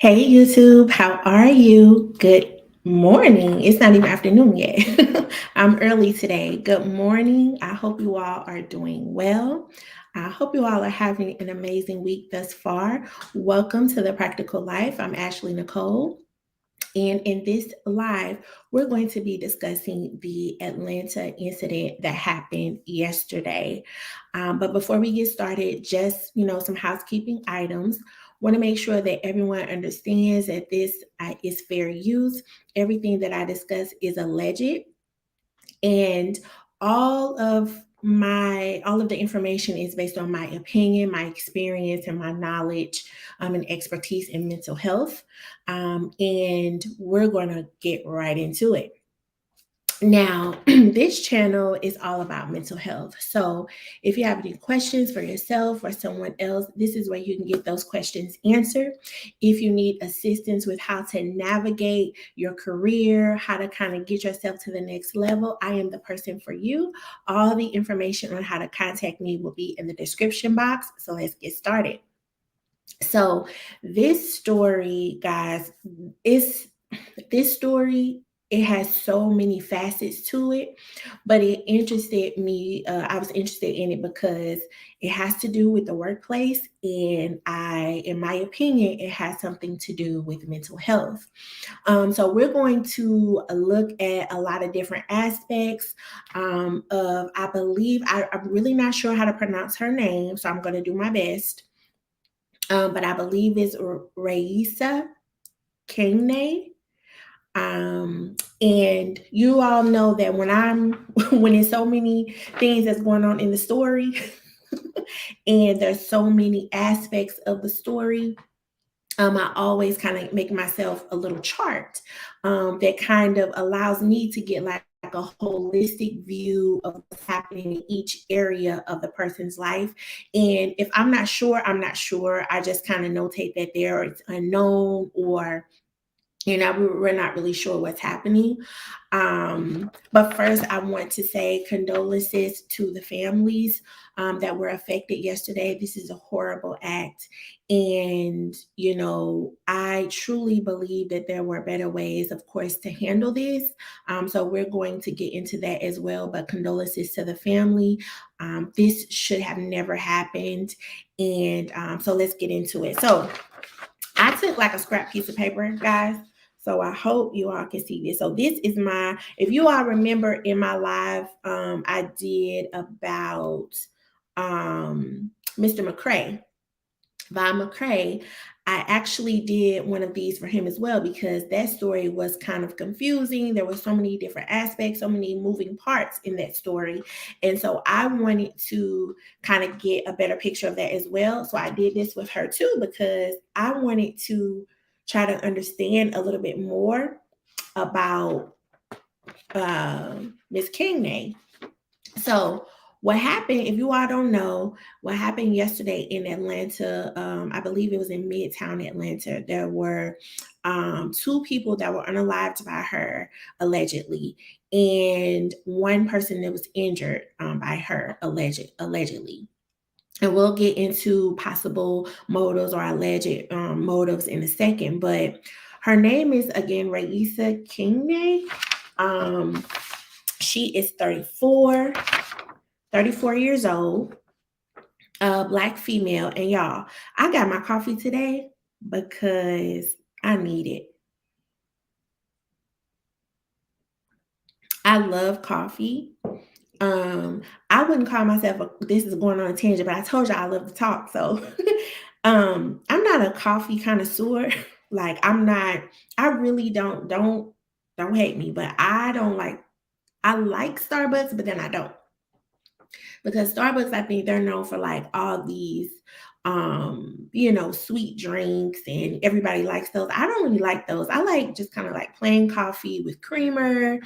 Hey YouTube, how are you? Good morning. It's not even afternoon yet. I'm early today. Good morning. I hope you all are doing well. I hope you all are having an amazing week thus far. Welcome to the Practical Life. I'm Ashley Nicole. And in this live, we're going to be discussing the Atlanta incident that happened yesterday. But before we get started, just some housekeeping items. Want to make sure that everyone understands that this is fair use. Everything that I discuss is alleged, and all of the information is based on my opinion, my experience, and my knowledge and expertise in mental health. And we're going to get right into it. Now, this channel is all about mental health. So, if you have any questions for yourself or someone else, this is where you can get those questions answered. If you need assistance with how to navigate your career, how to kind of get yourself to the next level, I am the person for you. All the information on how to contact me will be in the description box. So, let's get started. So, this story, guys, is this story, it has so many facets to it, but it interested me. I was interested in it because it has to do with the workplace, and in my opinion, it has something to do with mental health. So we're going to look at a lot of different aspects of, I believe, I'm really not sure how to pronounce her name, so I'm going to do my best. But I believe it's Raissa Kengne. And you all know that when there's so many things that's going on in the story, and there's so many aspects of the story, I always kind of make myself a little chart that kind of allows me to get like a holistic view of what's happening in each area of the person's life. And if I'm not sure, I'm not sure. I just kind of notate that there is unknown, or we're not really sure what's happening. But first, I want to say condolences to the families that were affected yesterday. This is a horrible act. And, I truly believe that there were better ways, of course, to handle this. So we're going to get into that as well. But condolences to the family. This should have never happened. And so let's get into it. So I took like a scrap piece of paper, guys. So I hope you all can see this. So this is if you all remember in my live, I did about Mr. McCray, Von McCray. I actually did one of these for him as well, because that story was kind of confusing. There were so many different aspects, so many moving parts in that story. And so I wanted to kind of get a better picture of that as well. So I did this with her too, because I wanted to try to understand a little bit more about Miss Kengne. So what happened, if you all don't know, what happened yesterday in Atlanta, I believe it was in Midtown Atlanta, there were two people that were unalived by her, allegedly, and one person that was injured by her, allegedly. And we'll get into possible motives or alleged motives in a second. But her name is, again, Raissa Kengne. Um, she is 34 years old, Black female. And y'all, I got my coffee today because I need it. I love coffee. I wouldn't call myself this is going on a tangent, but I told you I love to talk. So I'm not a coffee connoisseur. Like, I really don't hate me, but I like Starbucks, but then I don't. Because Starbucks, I think they're known for like all these sweet drinks, and everybody likes those. I don't really like those. I like just kind of like plain coffee with creamer,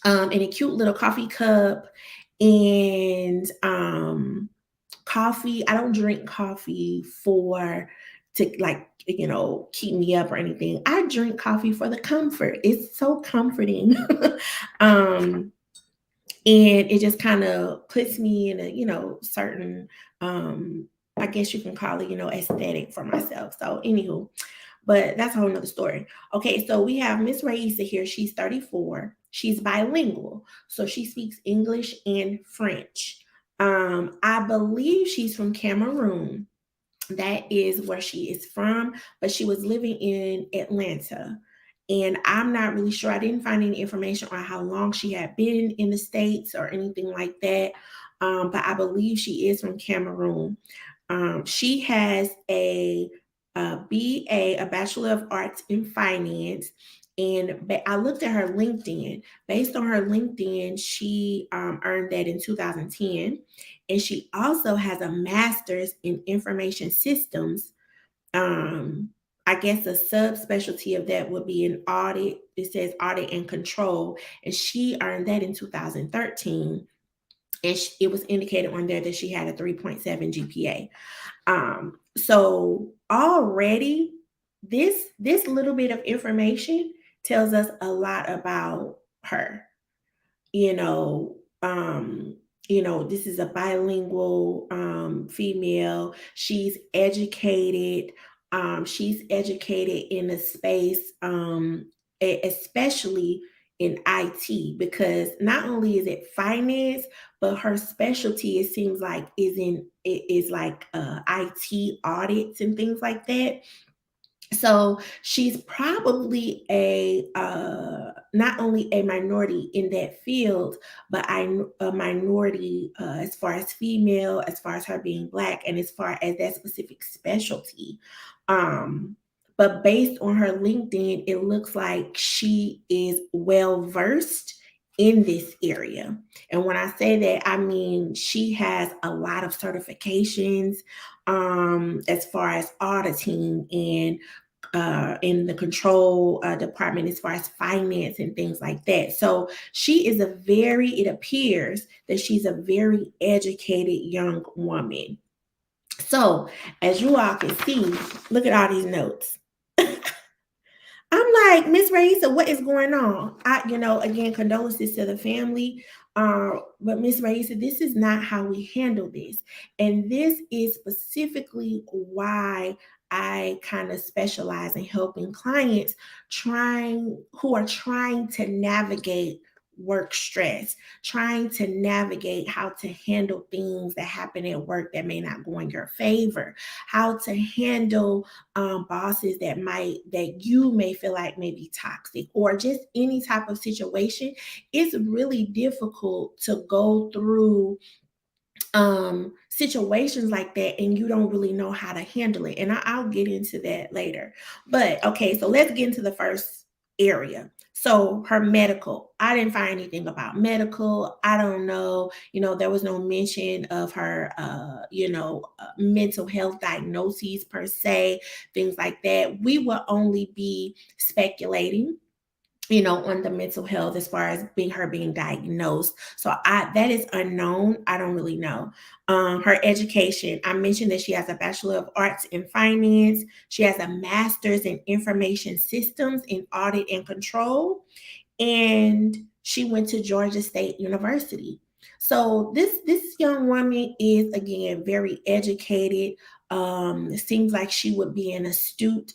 in a cute little coffee cup. And coffee, I don't drink coffee to like, keep me up or anything. I drink coffee for the comfort. It's so comforting. um and it just kind of puts me in a certain, I guess you can call it, aesthetic for myself. So anywho, but that's a whole nother story. Okay, so we have Miss Raissa here. She's 34. She's bilingual, so she speaks English and French. I believe she's from Cameroon. That is where she is from, but she was living in Atlanta. And I'm not really sure. I didn't find any information on how long she had been in the States or anything like that. But I believe she is from Cameroon. She has a BA, a Bachelor of Arts in Finance. And I looked at her LinkedIn. Based on her LinkedIn, she earned that in 2010. And she also has a master's in information systems. Um, I guess a subspecialty of that would be an audit. It says audit and control. And she earned that in 2013. And it was indicated on there that she had a 3.7 GPA. So already this little bit of information tells us a lot about her. you know um this is a bilingual female. She's educated in a space, especially in IT, because not only is it finance, but her specialty, it seems like, is like IT audits and things like that. So she's probably a not only a minority in that field, but a minority as far as female, as far as her being Black, and as far as that specific specialty. Um, but based on her LinkedIn, it looks like she is well versed in this area. And when I say that, I mean she has a lot of certifications as far as auditing and in the control department as far as finance and things like that. So it appears that she's a very educated young woman. So as you all can see, look at all these notes. I'm like, Miss Raissa, what is going on? Again, condolences to the family. But Miss Raissa, this is not how we handle this. And this is specifically why I kind of specialize in helping clients who are trying to navigate work stress, trying to navigate how to handle things that happen at work that may not go in your favor, how to handle bosses that you may feel like may be toxic, or just any type of situation. It's really difficult to go through situations like that and you don't really know how to handle it. And I'll get into that later. But okay, so let's get into the first area. So her medical, I didn't find anything about medical. I don't know, there was no mention of her mental health diagnoses per se, things like that. We will only be speculating, on the mental health as far as being diagnosed. So that is unknown. I don't really know. Her education, I mentioned that she has a Bachelor of Arts in Finance. She has a Master's in Information Systems in Audit and Control. And she went to Georgia State University. So this young woman is, again, very educated. It seems like she would be an astute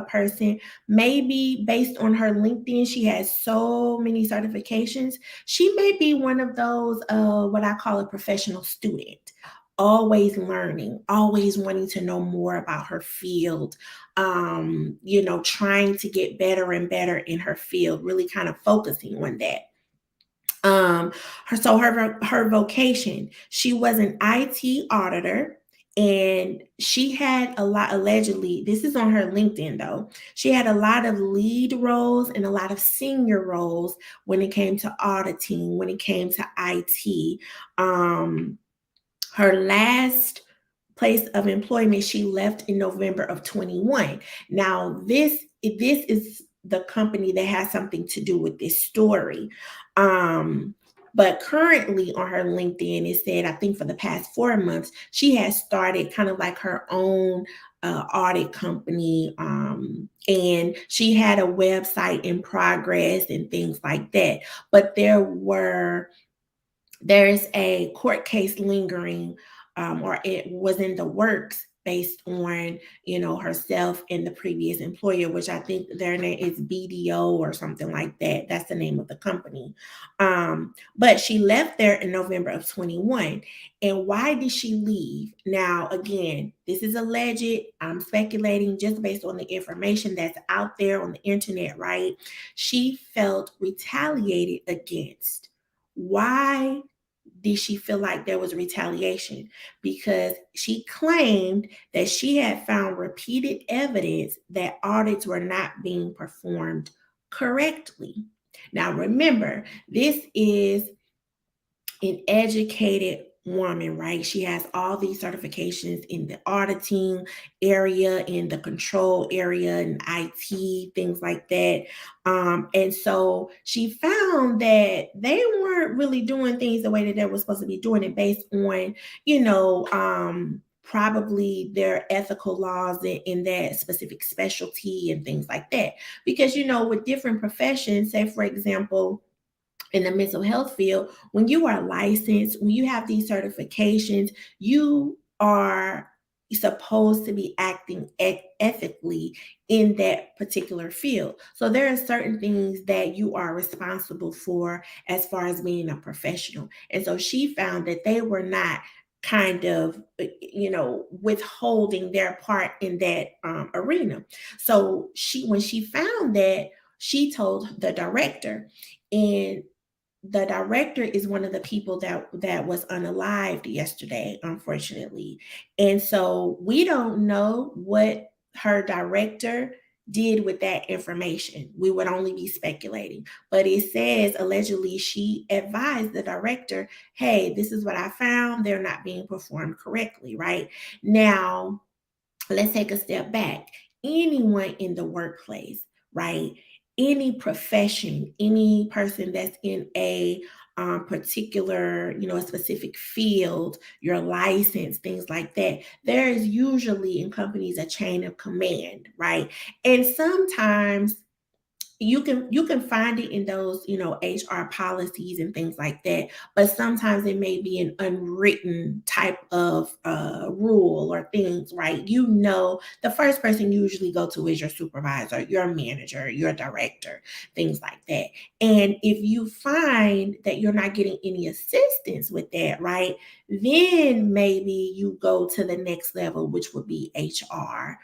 person. Maybe based on her LinkedIn, she has so many certifications. She may be one of those what I call a professional student, always learning, always wanting to know more about her field, trying to get better and better in her field, really kind of focusing on that. Her vocation, she was an IT auditor, and she had a lot, allegedly, this is on her LinkedIn though, she had a lot of lead roles and a lot of senior roles when it came to auditing, when it came to IT. Her last place of employment, she left in November of 21. Now, this is the company that has something to do with this story. But currently on her LinkedIn, it said, I think for the past 4 months, she has started kind of like her own audit company. And she had a website in progress and things like that. But there's a court case lingering, or it was in the works based on, herself and the previous employer, which I think their name is BDO or something like that. That's the name of the company. But she left there in November of 21. And why did she leave? Now, again, this is alleged. I'm speculating just based on the information that's out there on the internet, right? She felt retaliated against. Why did she feel like there was retaliation? Because she claimed that she had found repeated evidence that audits were not being performed correctly. Now, remember, this is an educated woman, right? She has all these certifications in the auditing area, in the control area, in IT, things like that. And so she found that they weren't really doing things the way that they were supposed to be doing it based on, probably their ethical laws in that specific specialty and things like that. Because, with different professions, say, for example, in the mental health field, when you are licensed, when you have these certifications, you are supposed to be acting ethically in that particular field. So there are certain things that you are responsible for as far as being a professional. And so she found that they were not kind of, withholding their part in that arena. So when she found that, she told the director, and the director is one of the people that was unalived yesterday, unfortunately. And so we don't know what her director did with that information. We would only be speculating. But it says allegedly she advised the director, hey, this is what I found. They're not being performed correctly, right? Now, let's take a step back. Anyone in the workplace, right? Any profession, any person that's in a particular, a specific field, your license, things like that, there is usually in companies a chain of command, right? And sometimes you can find it in those HR policies and things like that, but sometimes it may be an unwritten type of rule or things, right? The first person you usually go to is your supervisor, your manager, your director, things like that. And if you find that you're not getting any assistance with that, right, then maybe you go to the next level, which would be HR.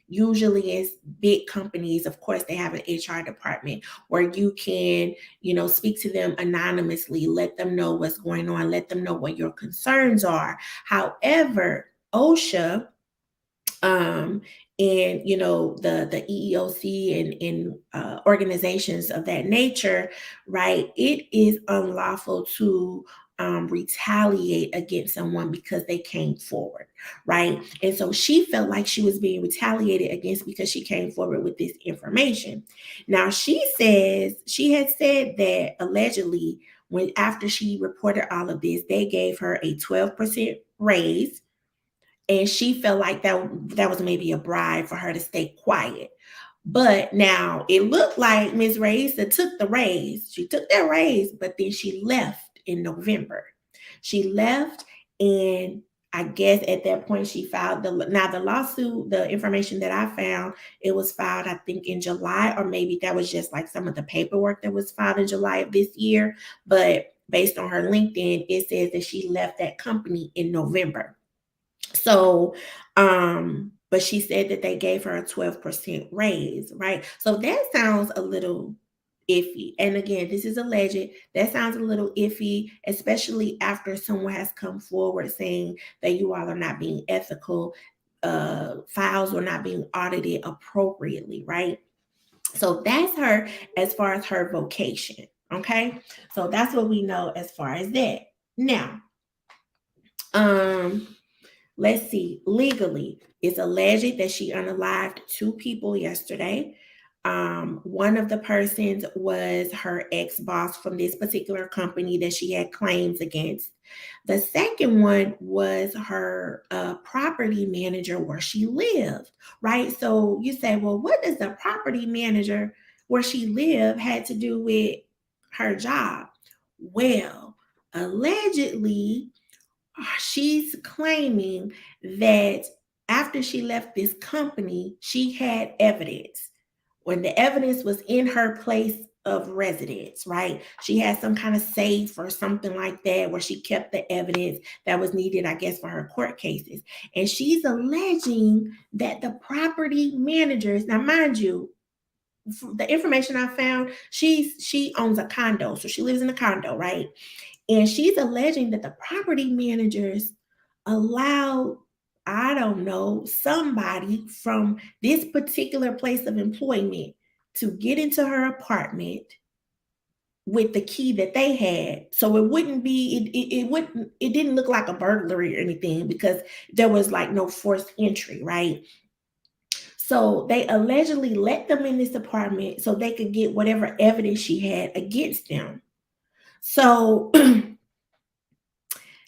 Usually it's big companies, of course, they have an HR department where you can, speak to them anonymously, let them know what's going on, let them know what your concerns are. However, OSHA, um, and the EEOC and organizations of that nature, right? It is unlawful to retaliate against someone because they came forward, right? And so she felt like she was being retaliated against because she came forward with this information. Now she says she had said that allegedly when after she reported all of this, they gave her a 12% raise, and she felt like that was maybe a bribe for her to stay quiet. But now it looked like Ms. Raissa took the raise. She took that raise, but then she left in November. She left, and I guess at that point she filed the lawsuit. The information that I found, it was filed I think in July, or maybe that was just like some of the paperwork that was filed in July of this year. But based on her LinkedIn, it says that she left that company in November. So, but she said that they gave her a 12% raise, right? So that sounds a little iffy. And again, this is alleged. That sounds a little iffy, especially after someone has come forward saying that you all are not being ethical, files are not being audited appropriately, right? So that's her as far as her vocation. Okay. So that's what we know as far as that. Now, um, let's see, legally, it's alleged that she unalived two people yesterday. One of the persons was her ex boss from this particular company that she had claims against. The second one was her property manager where she lived, right? So you say, well, what does the property manager where she lived had to do with her job? Well, allegedly, she's claiming that after she left this company, she had evidence. When the evidence was in her place of residence, right? She had some kind of safe or something like that where she kept the evidence that was needed, I guess, for her court cases. And she's alleging that the property managers, now mind you, the information I found, she owns a condo, so she lives in a condo, right? And she's alleging that the property managers allowed, I don't know, somebody from this particular place of employment to get into her apartment with the key that they had. So it wouldn't be, it wouldn't, it didn't look like a burglary or anything because there was like no forced entry, right? So they allegedly let them in this apartment so they could get whatever evidence she had against them. So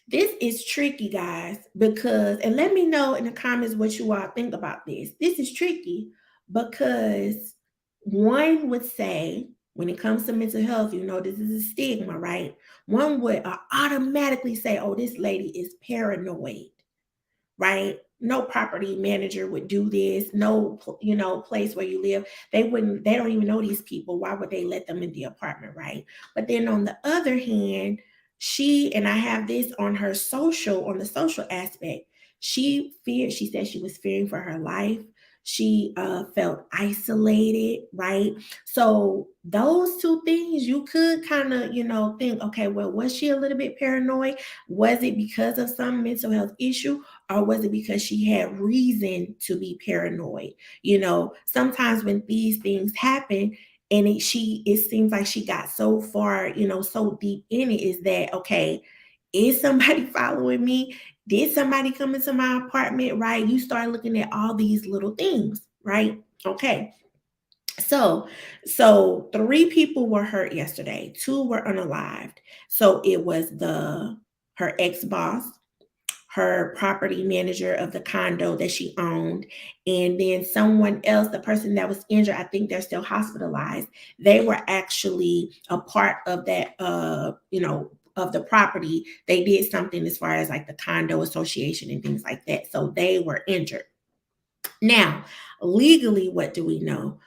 this is tricky, guys, because, and let me know in the comments what you all think about this. This is tricky because one would say, when it comes to mental health, you know, this is a stigma, right? One would automatically say, oh, this lady is paranoid, right? No property manager would do this. No, place where you live. They wouldn't, they don't even know these people. Why would they let them in the apartment, right? But then on the other hand, she, and I have this on her social, on the social aspect, she feared, she said she was fearing for her life. She felt isolated, right? So those two things you could kind of, think, okay, well, was she a little bit paranoid? Was it because of some mental health issue? Or was it because she had reason to be paranoid? Sometimes when these things happen, and it seems like she got so far, so deep in it, is that okay? Is somebody following me? Did somebody come into my apartment? Right? You start looking at all these little things, right? Okay. So three people were hurt yesterday. Two were unalived. So it was her ex-boss, her property manager of the condo that she owned, and then someone else, the person that was injured, I think they're still hospitalized. They were actually a part of that, of the property. They did something as far as like the condo association and things like that. So they were injured. Now, legally, what do we know?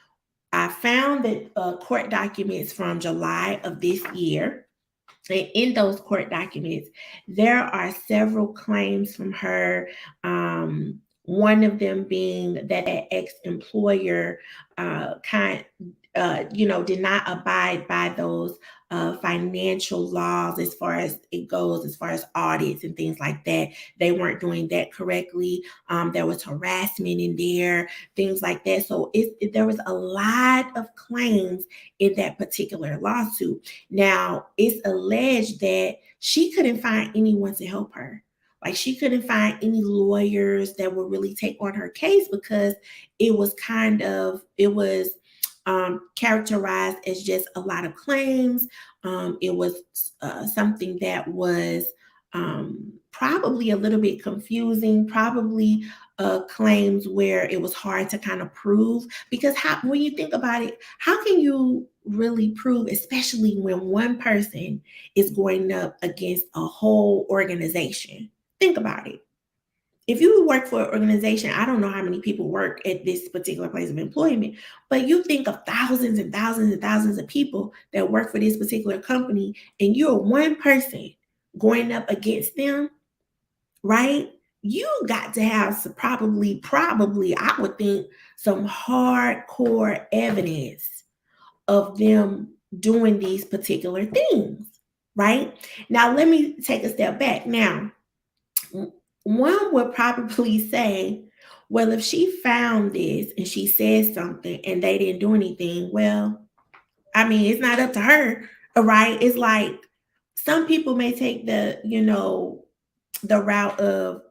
I found that court documents from July of this year. And in those court documents, there are several claims from her. One of them being that ex-employer did not abide by those financial laws as far as it goes, as far as audits and things like that. They weren't doing that correctly. There was harassment in there, things like that. So there was a lot of claims in that particular lawsuit. Now, it's alleged that she couldn't find anyone to help her. Like she couldn't find any lawyers that would really take on her case because it was characterized as just a lot of claims. It was something that was probably a little bit confusing, probably claims where it was hard to kind of prove, because when you think about it, how can you really prove, especially when one person is going up against a whole organization? Think about it. If you work for an organization, I don't know how many people work at this particular place of employment, but you think of thousands and thousands and thousands of people that work for this particular company, and you're one person going up against them, right? You got to have some, probably, I would think, some hardcore evidence of them doing these particular things, right? Now, let me take a step back. Now, one would probably say, well, if she found this and she said something and they didn't do anything, well, I mean, it's not up to her, right? It's like some people may take the route of,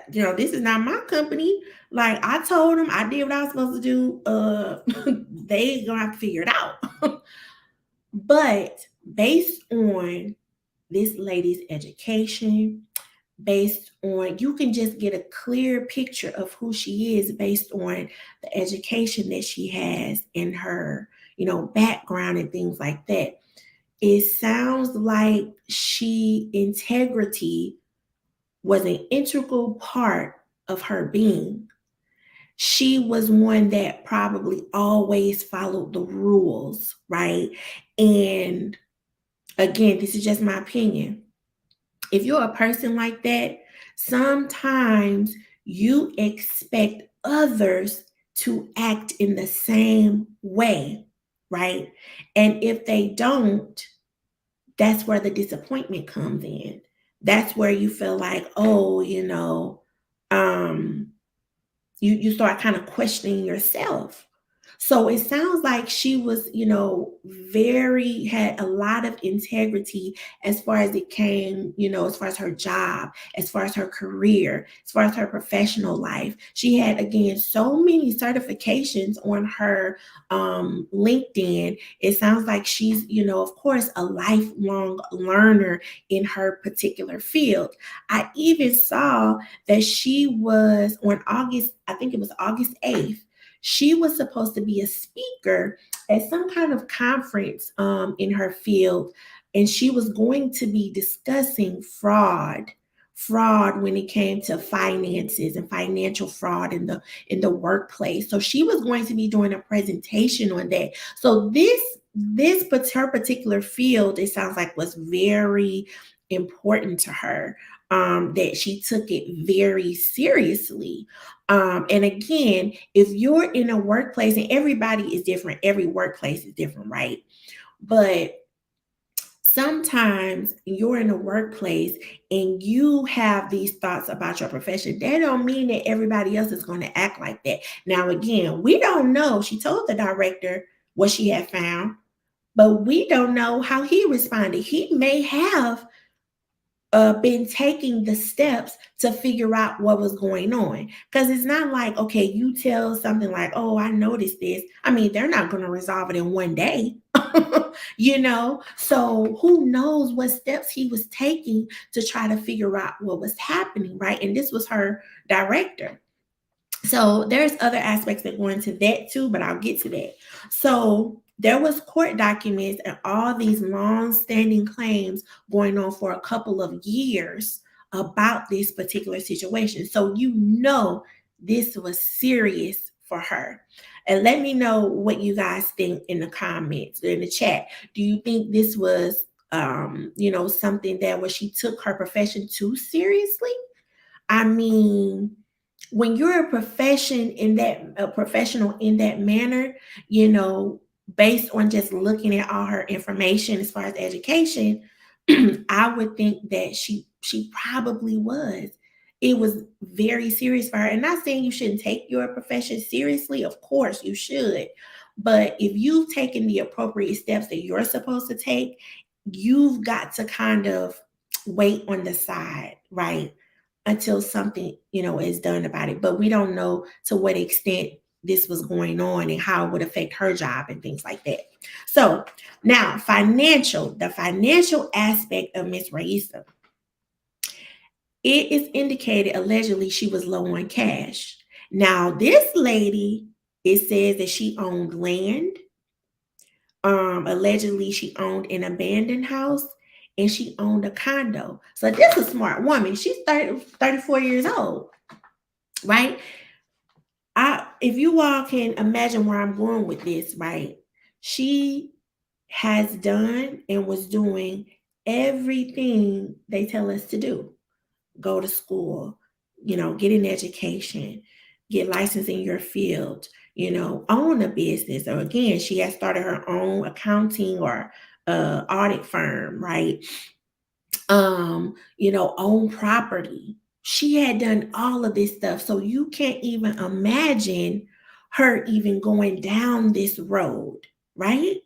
this is not my company. Like I told them, I did what I was supposed to do. They gonna have to figure it out. But based on this lady's education, based on, you can just get a clear picture of who she is based on the education that she has in her, background and things like that. It sounds like integrity was an integral part of her being. She was one that probably always followed the rules, right? And again, this is just my opinion. If you're a person like that, sometimes you expect others to act in the same way, right? And if they don't, that's where the disappointment comes in. That's where you feel like, oh, um, you start kind of questioning yourself. So it sounds like she was, very had a lot of integrity as far as it came, as far as her job, as far as her career, as far as her professional life. She had, again, so many certifications on her LinkedIn. It sounds like she's, of course, a lifelong learner in her particular field. I even saw that she was on August, I think it was August 8th, she was supposed to be a speaker at some kind of conference in her field, and she was going to be discussing fraud when it came to finances and financial fraud in the workplace. So she was going to be doing a presentation on that. So this her particular field, it sounds like, was very important to her, that she took it very seriously. And again, if you're in a workplace, and everybody is different, every workplace is different, right? But sometimes you're in a workplace and you have these thoughts about your profession. That don't mean that everybody else is going to act like that. Now, again, we don't know. She told the director what she had found, but we don't know how he responded. He may have been taking the steps to figure out what was going on. Because it's not like, okay, you tell something like, oh, I noticed this. I mean, they're not going to resolve it in one day, So who knows what steps he was taking to try to figure out what was happening, right? And this was her director. So there's other aspects that go into that too, but I'll get to that. So there was court documents and all these long-standing claims going on for a couple of years about this particular situation. So this was serious for her. And let me know what you guys think in the comments, in the chat. Do you think this was something that where she took her profession too seriously? I mean, when you're a professional in that manner, based on just looking at all her information as far as education, I would think that she probably was. It was very serious for her. And not saying you shouldn't take your profession seriously, of course you should. But if you've taken the appropriate steps that you're supposed to take, you've got to kind of wait on the side, right? Until something, is done about it. But we don't know to what extent this was going on and how it would affect her job and things like that. So now the financial aspect of Miss Raissa. It is indicated allegedly she was low on cash. Now, this lady, it says that she owned land. Allegedly, she owned an abandoned house and she owned a condo. So this is a smart woman. She's 34 years old, right? If you all can imagine where I'm going with this, right? She has done and was doing everything they tell us to do. Go to school, get an education, get licensed in your field, own a business. Or again, she has started her own accounting or audit firm, right? Own property. She had done all of this stuff. So you can't even imagine her even going down this road, right?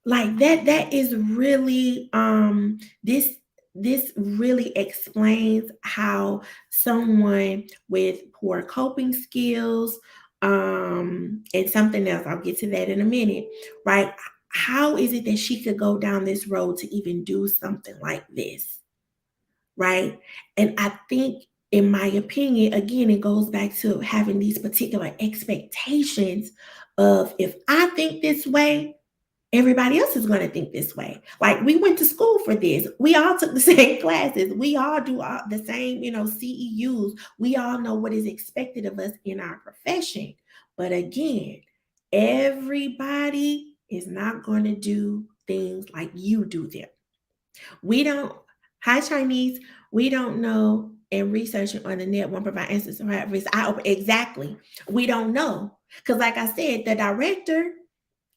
Like that is really this really explains how someone with poor coping skills, and something else, I'll get to that in a minute, right? How is it that she could go down this road to even do something like this, right? And I think, in my opinion, again, it goes back to having these particular expectations of, if I think this way, everybody else is going to think this way. Like, we went to school for this. We all took the same classes. We all do all the same, CEUs. We all know what is expected of us in our profession. But again, everybody is not going to do things like you do them. We don't, hi Chinese, we don't know, and researching on the net won't provide answers to exactly. We don't know. Because like I said, the director,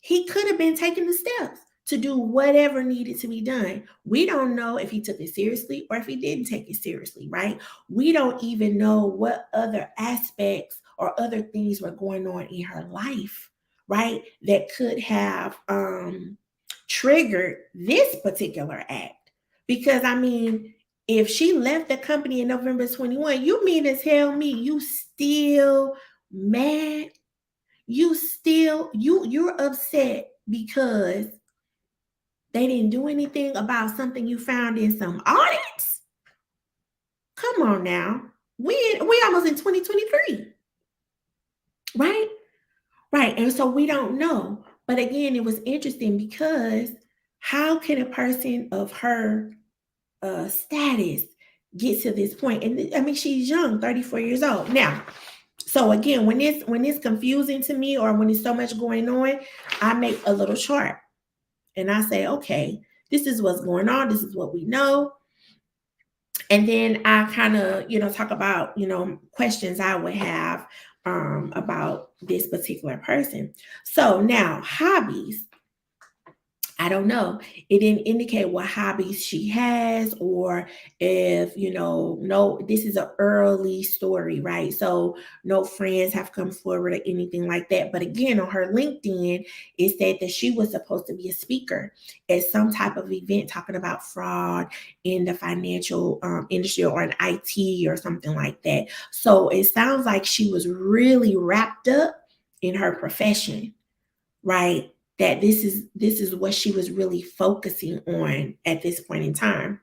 he could have been taking the steps to do whatever needed to be done. We don't know if he took it seriously or if he didn't take it seriously, right? We don't even know what other aspects or other things were going on in her life, right? That could have triggered this particular act. Because I mean, if she left the company in November 21, you mean to tell me you still mad? You're upset because they didn't do anything about something you found in some audits? Come on now. We almost in 2023. Right? Right. And so we don't know. But again, it was interesting because how can a person of her status get to this point? And I mean, she's young, 34 years old. Now, so again, when it's confusing to me or when there's so much going on, I make a little chart and I say, okay, this is what's going on. This is what we know. And then I kind of, talk about, questions I would have about this particular person. So now, hobbies. I don't know. It didn't indicate what hobbies she has or if, no, this is an early story, right? So no friends have come forward or anything like that. But again, on her LinkedIn, it said that she was supposed to be a speaker at some type of event talking about fraud in the financial industry or in IT or something like that. So it sounds like she was really wrapped up in her profession, right? That this is what she was really focusing on at this point in time.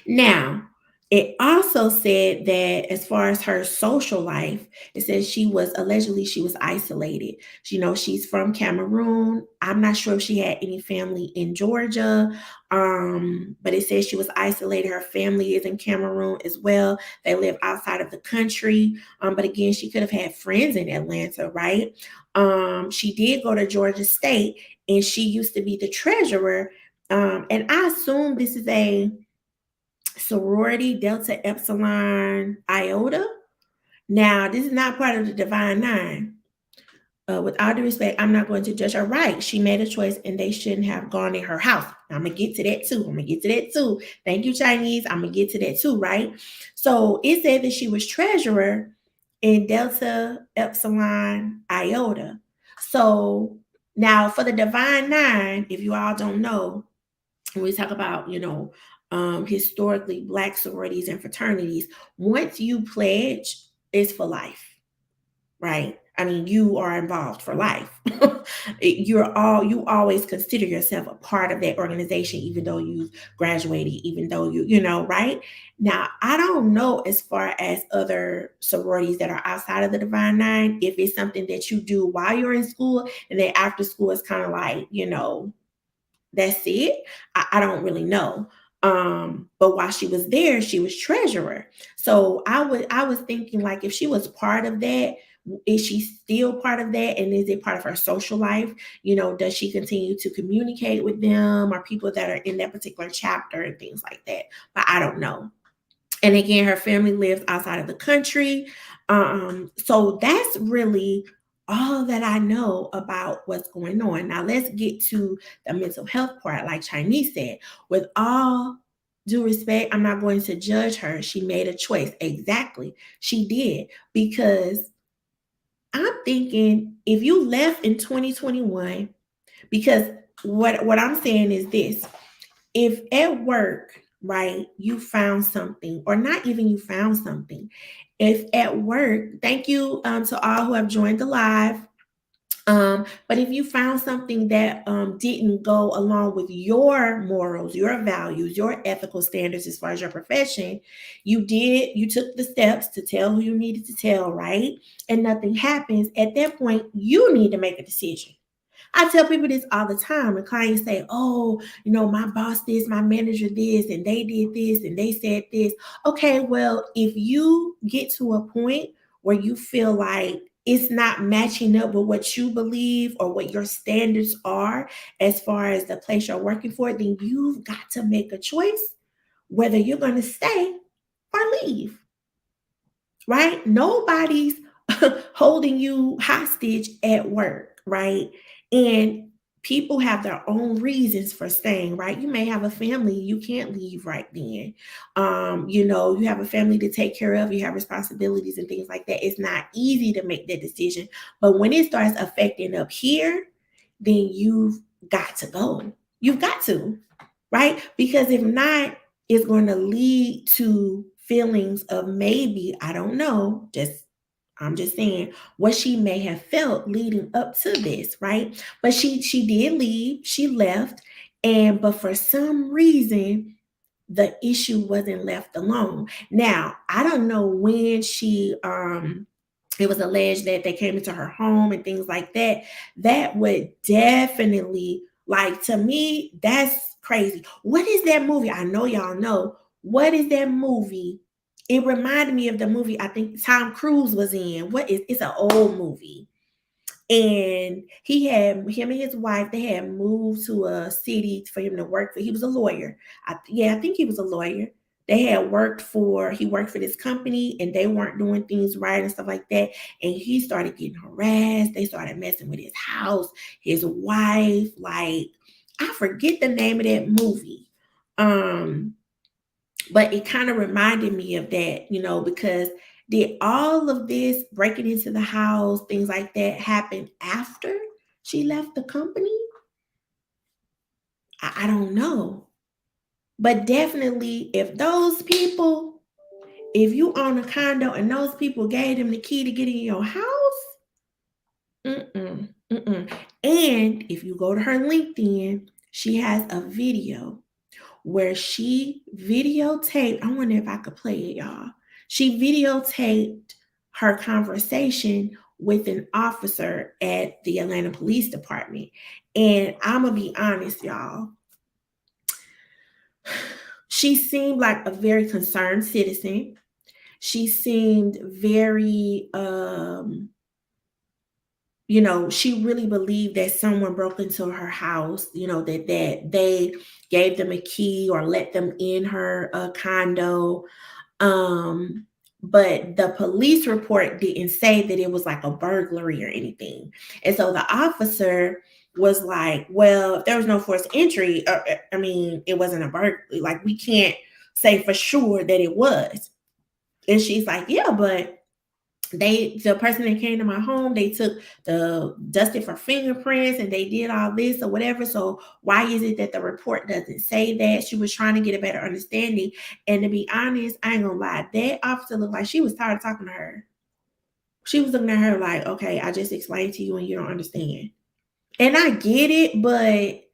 Now, it also said that as far as her social life, it says she was isolated. She's from Cameroon. I'm not sure if she had any family in Georgia, but it says she was isolated. Her family is in Cameroon as well. They live outside of the country. But again, she could have had friends in Atlanta, right? She did go to Georgia State, and she used to be the treasurer. And I assume this is a sorority, Delta Epsilon Iota. Now, this is not part of the Divine Nine. With all due respect, I'm not going to judge her. Right, she made a choice, and they shouldn't have gone in her house. I'm gonna get to that too. Thank you, Chinese. I'm gonna get to that too. Right. So it said that she was treasurer in Delta Epsilon Iota. So now for the Divine Nine, if you all don't know, when we talk about, historically Black sororities and fraternities, once you pledge, it's for life, right? I mean, you are involved for life. You always consider yourself a part of that organization, even though you graduated, even though right? Now, I don't know as far as other sororities that are outside of the Divine Nine, if it's something that you do while you're in school, and then after school it's kind of like, that's it. I don't really know. But while she was there, she was treasurer. So I was thinking, like, if she was part of that, is she still part of that? And is it part of her social life? Does she continue to communicate with them or people that are in that particular chapter and things like that? But I don't know. And again, her family lives outside of the country. So that's really all that I know about what's going on. Now let's get to the mental health part. Like Chinese said, with all due respect, I'm not going to judge her. She made a choice. Exactly. She did. Because I'm thinking, if you left in 2021, because what I'm saying is this: if at work, right, you found something, or not even you found something, if at work, thank you to all who have joined the live. But if you found something that didn't go along with your morals, your values, your ethical standards as far as your profession, you took the steps to tell who you needed to tell, right? And nothing happens. At that point, you need to make a decision. I tell people this all the time. When clients say, oh, my boss this, my manager this, and they did this, and they said this. Okay, well, if you get to a point where you feel like it's not matching up with what you believe or what your standards are as far as the place you're working for, then you've got to make a choice whether you're going to stay or leave, right? Nobody's holding you hostage at work, right? And people have their own reasons for staying, right? You may have a family, you can't leave right then. You have a family to take care of, you have responsibilities and things like that. It's not easy to make that decision. But when it starts affecting up here, then you've got to go. You've got to, right? Because if not, it's going to lead to feelings of maybe, I don't know, I'm just saying what she may have felt leading up to this, right? But she did leave, she left, but for some reason the issue wasn't left alone. Now, I don't know when it was alleged that they came into her home and things like that. That would definitely, like, to me, that's crazy. What is that movie? I know y'all know. What is that movie? It reminded me of the movie I think Tom Cruise was in. It's an old movie. And him and his wife, they had moved to a city for him to work for. He was a lawyer. I think he was a lawyer. He worked for this company and they weren't doing things right and stuff like that. And he started getting harassed. They started messing with his house, his wife. Like, I forget the name of that movie. But it kind of reminded me of that, because did all of this breaking into the house, things like that, happen after she left the company? I don't know. But definitely, if you own a condo and those people gave them the key to get in your house, mm-mm, mm-mm. And if you go to her LinkedIn, she has a video where she videotaped. I wonder if I could play it, y'all. She videotaped her conversation with an officer at the Atlanta Police Department. And I'm going to be honest, y'all. She seemed like a very concerned citizen. She seemed very she really believed that someone broke into her house, that they gave them a key or let them in her condo. Um, but the police report didn't say that it was like a burglary or anything. And so the officer was like, well, if there was no forced entry, it wasn't a burglary. Like, we can't say for sure that it was. And she's like, yeah, but the person that came to my home, they dusted for fingerprints and they did all this or whatever. So why is it that the report doesn't say that? She was trying to get a better understanding. And to be honest, I ain't gonna lie, that officer looked like she was tired of talking to her. She was looking at her like, okay, I just explained to you and you don't understand. And I get it, but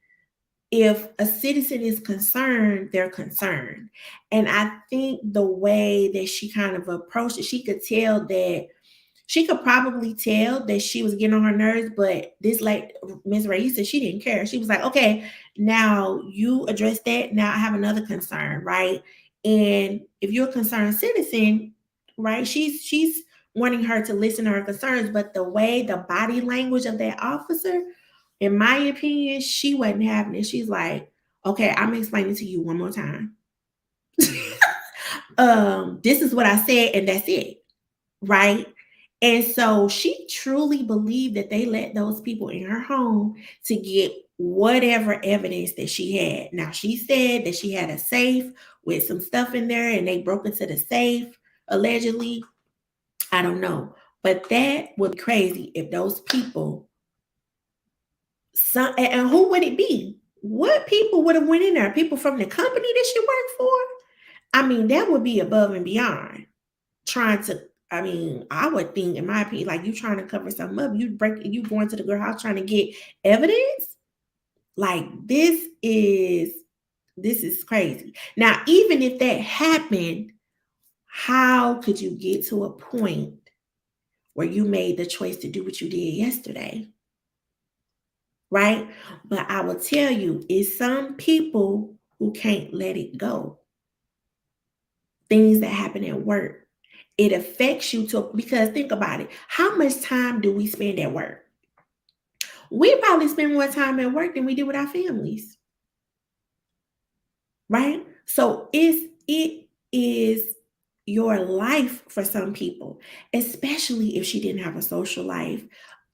if a citizen is concerned, they're concerned. And I think the way that she kind of approached it, she could probably tell that she was getting on her nerves, but this, like Ms. Raissa, she didn't care. She was like, okay, now you address that. Now I have another concern, right? And if you're a concerned citizen, right, she's wanting her to listen to her concerns, but the way the body language of that officer, in my opinion, she wasn't having it. She's like, okay, I'm explaining to you one more time. This is what I said, and that's it, right? And so she truly believed that they let those people in her home to get whatever evidence that she had. Now, she said that she had a safe with some stuff in there and they broke into the safe, allegedly. I don't know. But that would be crazy if those people, and who would it be? What people would have went in there? People from the company that she worked for? I mean, that would be above and beyond. I would think, in my opinion, like, you trying to cover something up, you going to the girl house trying to get evidence. Like, this is crazy. Now, even if that happened, how could you get to a point where you made the choice to do what you did yesterday? right? But I will tell you, it's some people who can't let it go. Things that happen at work, it affects you to, because think about it. How much time do we spend at work? We probably spend more time at work than we do with our families, right? So it is your life for some people, especially if she didn't have a social life.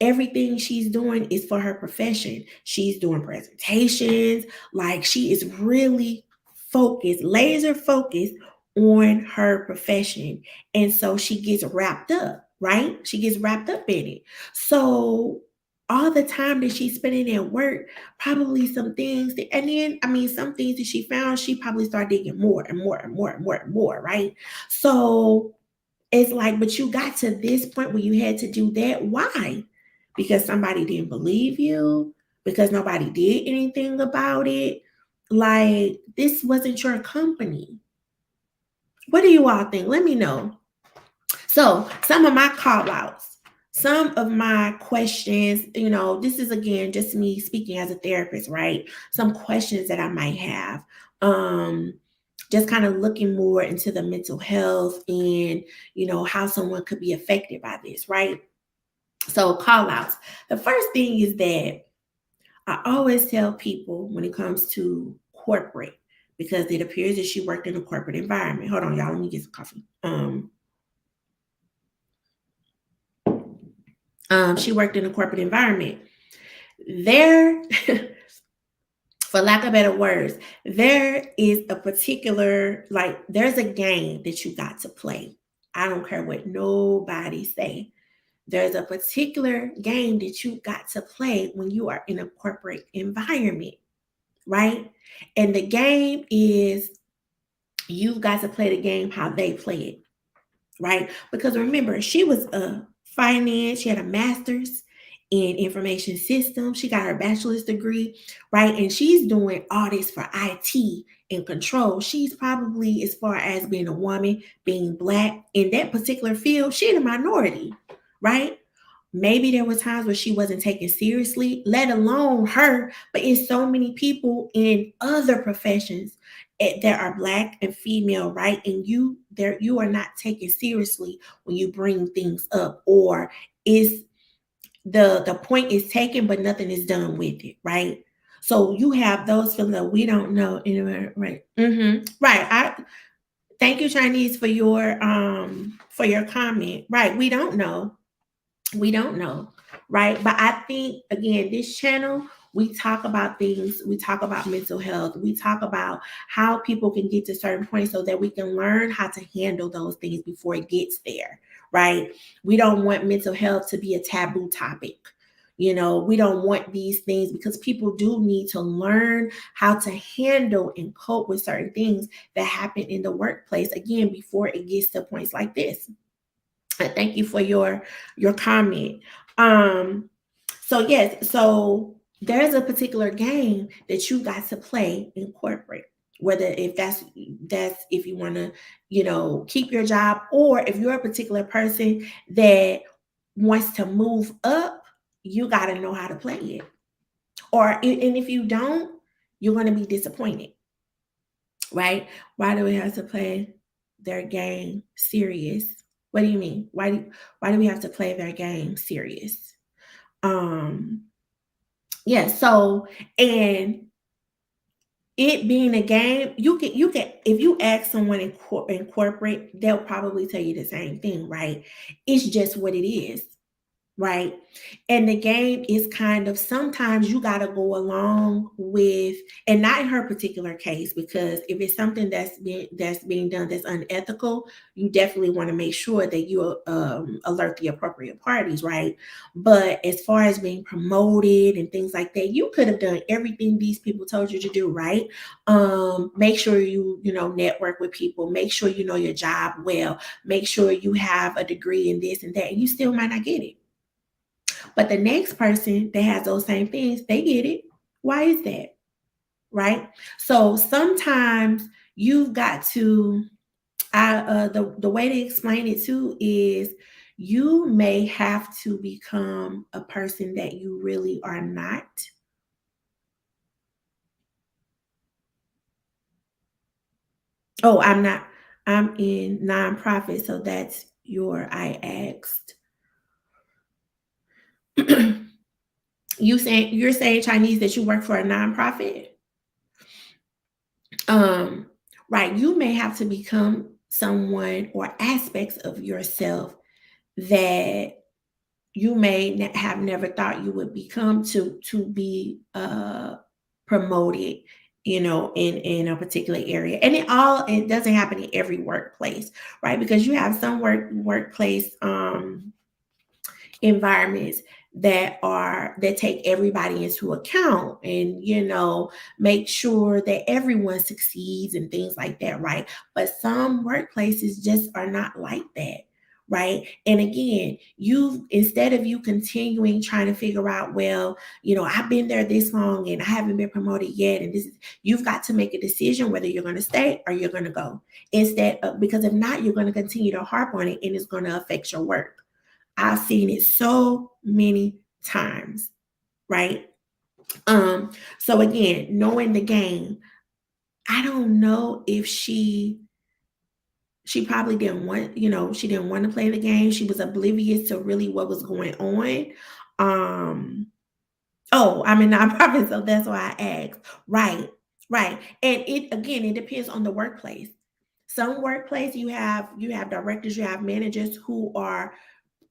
Everything she's doing is for her profession. She's doing presentations, like she is really focused, laser focused on her profession. And so she gets wrapped up, right? She gets wrapped up in it. So all the time that she's spending at work, probably some things that, and then I mean, some things that she found, she probably started digging more and more and more and more and more, right? So it's like, but you got to this point where you had to do that. Why? Because somebody didn't believe you, because nobody did anything about it. Like, this wasn't your company. What do you all think? Let me know. So, some of my call outs, some of my questions, this is again just me speaking as a therapist, right? Some questions that I might have. Um, just kind of looking more into the mental health and, how someone could be affected by this, right? So, call outs. The first thing is that I always tell people when it comes to corporate, because it appears that she worked in a corporate environment. Hold on, y'all, let me get some coffee. She worked in a corporate environment. There, for lack of better words, there is a particular, like, there's a game that you got to play. I don't care what nobody say. There's a particular game that you got to play when you are in a corporate environment, right? And the game is, you've got to play the game how they play it, right? Because remember, she was a finance, she had a master's in information systems, she got her bachelor's degree, right? And she's doing all this for IT and control. She's probably, as far as being a woman, being Black in that particular field, she's a minority, right? Maybe there were times where she wasn't taken seriously, let alone her, but it's so many people in other professions that are Black and female, right? And you are not taken seriously when you bring things up, or is the point is taken but nothing is done with it, right? So you have those feelings that we don't know anywhere, right? Right. I thank you, Chinese, for your comment. Right. We don't know, right? But I think, again, this channel, we talk about things, we talk about mental health, we talk about how people can get to certain points so that we can learn how to handle those things before it gets there, right? We don't want mental health to be a taboo topic. We don't want these things, because people do need to learn how to handle and cope with certain things that happen in the workplace, again, before it gets to points like this. Thank you for your comment. So yes, so there's a particular game that you got to play in corporate. Whether if that's if you want to, keep your job, or if you're a particular person that wants to move up, you got to know how to play it. And if you don't, you're going to be disappointed, right? Why do we have to play their game serious? What do you mean? Why do we have to play their game serious? Um, yeah, so, and it being a game, you can if you ask someone in corporate, they'll probably tell you the same thing, right? It's just what it is, right? And the game is kind of, sometimes you got to go along with, and not in her particular case, because if it's something that's being done that's unethical, you definitely want to make sure that you alert the appropriate parties, right? But as far as being promoted and things like that, you could have done everything these people told you to do, right? Make sure you network with people, make sure you know your job well, make sure you have a degree in this and that, and you still might not get it. But the next person that has those same things, they get it. Why is that? Right? So sometimes you've got to, the way to explain it too is, you may have to become a person that you really are not, Oh, I'm not. I'm in nonprofit, so that's your. I asked. You're saying Chinese that you work for a nonprofit? Um, right. You may have to become someone or aspects of yourself that you may have never thought you would become to be promoted, in a particular area. And it doesn't happen in every workplace, right? Because you have some workplace environments that take everybody into account, and make sure that everyone succeeds and things like that, right? But some workplaces just are not like that, right? And again, you instead of you continuing trying to figure out, well, I've been there this long and I haven't been promoted yet, and you've got to make a decision whether you're going to stay or you're going to go, because if not, you're going to continue to harp on it and it's going to affect your work. I've seen it so many times, right? So again, knowing the game, I don't know if she probably didn't want, she didn't want to play the game. She was oblivious to really what was going on. Um, oh, I'm in nonprofit, so that's why I asked. Right, right. And it depends on the workplace. Some workplace you have directors, you have managers who are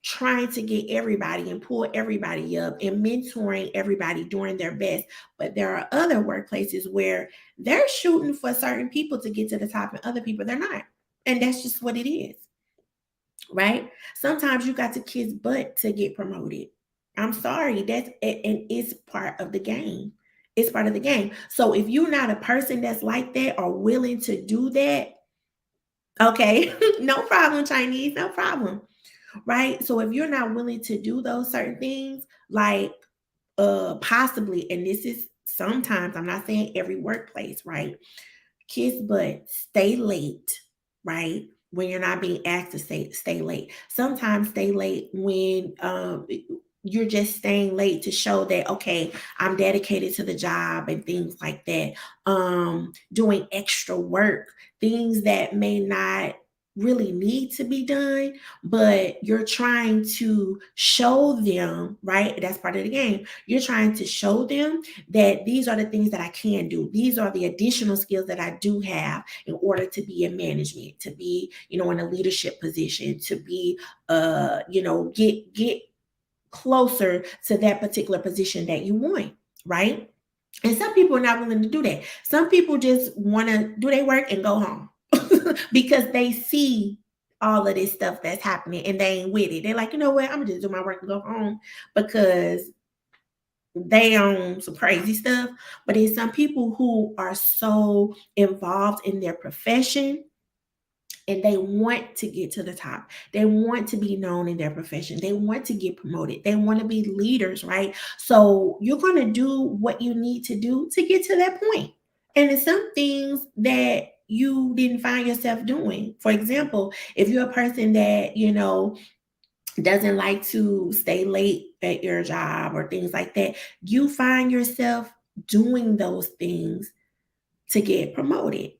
trying to get everybody and pull everybody up and mentoring everybody doing their best. But there are other workplaces where they're shooting for certain people to get to the top and other people they're not. And that's just what it is, right? Sometimes you got to kiss butt to get promoted. I'm sorry, and it's part of the game. It's part of the game. So if you're not a person that's like that or willing to do that, okay, no problem, Chinese, no problem, right? So if you're not willing to do those certain things, like possibly, and this is sometimes, I'm not saying every workplace, right? Kiss butt, stay late, right? When you're not being asked to stay late. Sometimes stay late when you're just staying late to show that, okay, I'm dedicated to the job and things like that. Doing extra work, things that may not really need to be done, but you're trying to show them, right? That's part of the game. You're trying to show them that these are the things that I can do. These are the additional skills that I do have in order to be in management, to be, in a leadership position, to be, get closer to that particular position that you want, right? And some people are not willing to do that. Some people just want to do their work and go home because they see all of this stuff that's happening and they ain't with it. They're like, you know what? I'm gonna just do my work and go home because they own some crazy stuff. But there's some people who are so involved in their profession and they want to get to the top. They want to be known in their profession. They want to get promoted. They want to be leaders, right? So you're going to do what you need to do to get to that point. And it's some things that you didn't find yourself doing. For example, if you're a person that, doesn't like to stay late at your job or things like that, you find yourself doing those things to get promoted,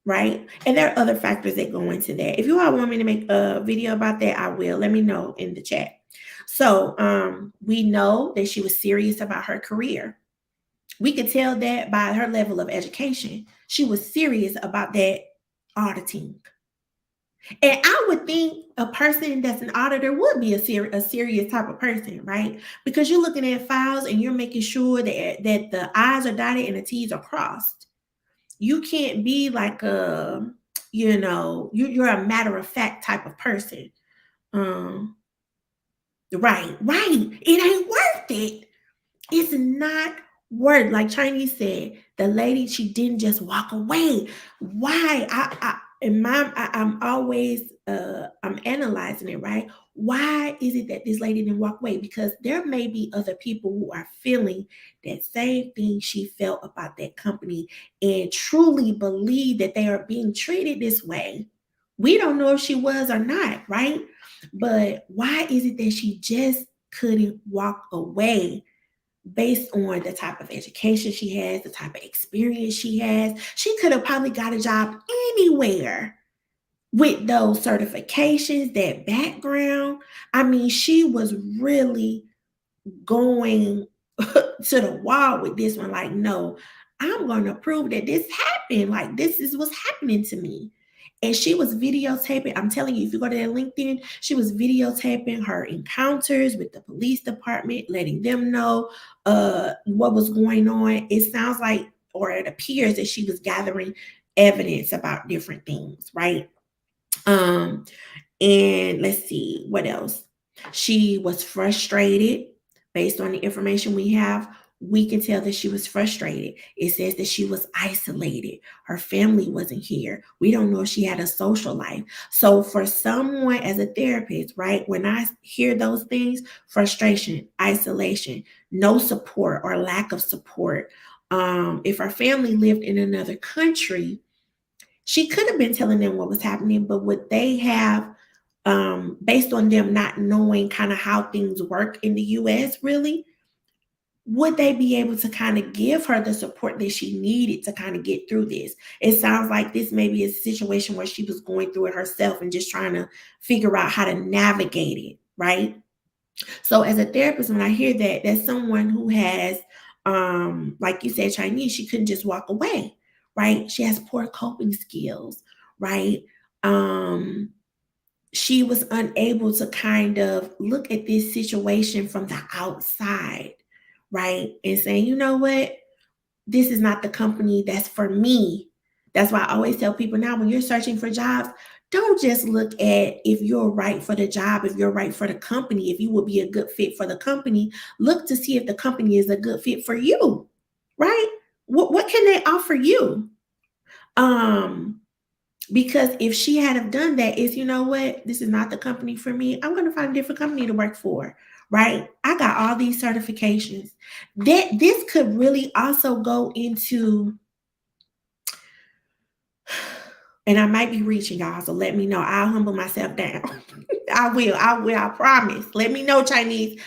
right? And there are other factors that go into that. If you all want me to make a video about that, I will. Let me know in the chat. So we know that she was serious about her career. We could tell that by her level of education. She was serious about that auditing. And I would think a person that's an auditor would be a serious type of person, right? Because you're looking at files and you're making sure that the I's are dotted and the T's are crossed. You can't be like you're a matter of fact type of person. Um, right, right. It ain't worth it. It's not worth. Like Chinese said, the lady, she didn't just walk away. Why? I'm always I'm analyzing it, right? Why is it that this lady didn't walk away? Because there may be other people who are feeling that same thing she felt about that company and truly believe that they are being treated this way. We don't know if she was or not, right? But why is it that she just couldn't walk away? based on the type of education she has, the type of experience she has. She could have probably got a job anywhere with those certifications, that background. I mean, she was really going to the wall with this one. Like, no, I'm going to prove that this happened. Like, this is what's happening to me. And she was videotaping. I'm telling you, if you go to that LinkedIn, she was videotaping her encounters with the police department, letting them know what was going on. It sounds like, or it appears that she was gathering evidence about different things, right? Um, and let's see what else. She was frustrated based on the information we have. We can tell that she was frustrated. It says that she was isolated. Her family wasn't here. We don't know if she had a social life. So, for someone as a therapist, right, when I hear those things, frustration, isolation, no support or lack of support, if her family lived in another country, she could have been telling them what was happening, but would they have, based on them not knowing kind of how things work in the US, really, would they be able to kind of give her the support that she needed to kind of get through this? It sounds like this may be a situation where she was going through it herself and just trying to figure out how to navigate it, right? So as a therapist, when I hear that, that's someone who has, like you said, Chinese, she couldn't just walk away, right? She has poor coping skills, right? Um, she was unable to kind of look at this situation from the outside, right? And saying, you know what? This is not the company that's for me. That's why I always tell people now, when you're searching for jobs, don't just look at if you're right for the job, if you're right for the company, if you would be a good fit for the company. Look to see if the company is a good fit for you, right? What can they offer you? Um, because if she had have done that, is, you know what, this is not the company for me. I'm going to find a different company to work for, right? I got all these certifications. That this could really also go into, and I might be reaching, y'all, so let me know. I'll humble myself down. I promise. Let me know, Chinese,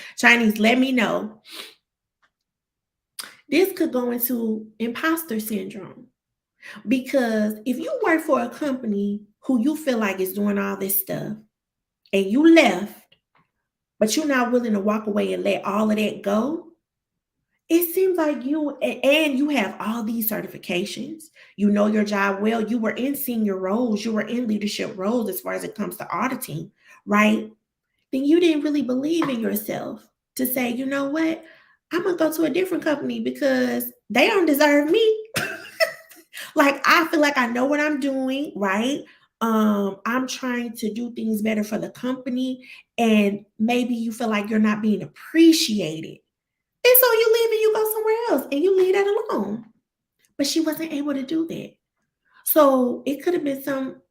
let me know. This could go into imposter syndrome. Because if you work for a company who you feel like is doing all this stuff and you left, but you're not willing to walk away and let all of that go, it seems like you have all these certifications. You know your job well. You were in senior roles, you were in leadership roles as far as it comes to auditing, right? Then you didn't really believe in yourself to say, you know what? I'm gonna go to a different company because they don't deserve me. Like, I feel like I know what I'm doing, right? I'm trying to do things better for the company, and maybe you feel like you're not being appreciated. And so you leave and you go somewhere else and you leave that alone. But she wasn't able to do that. So it could have been some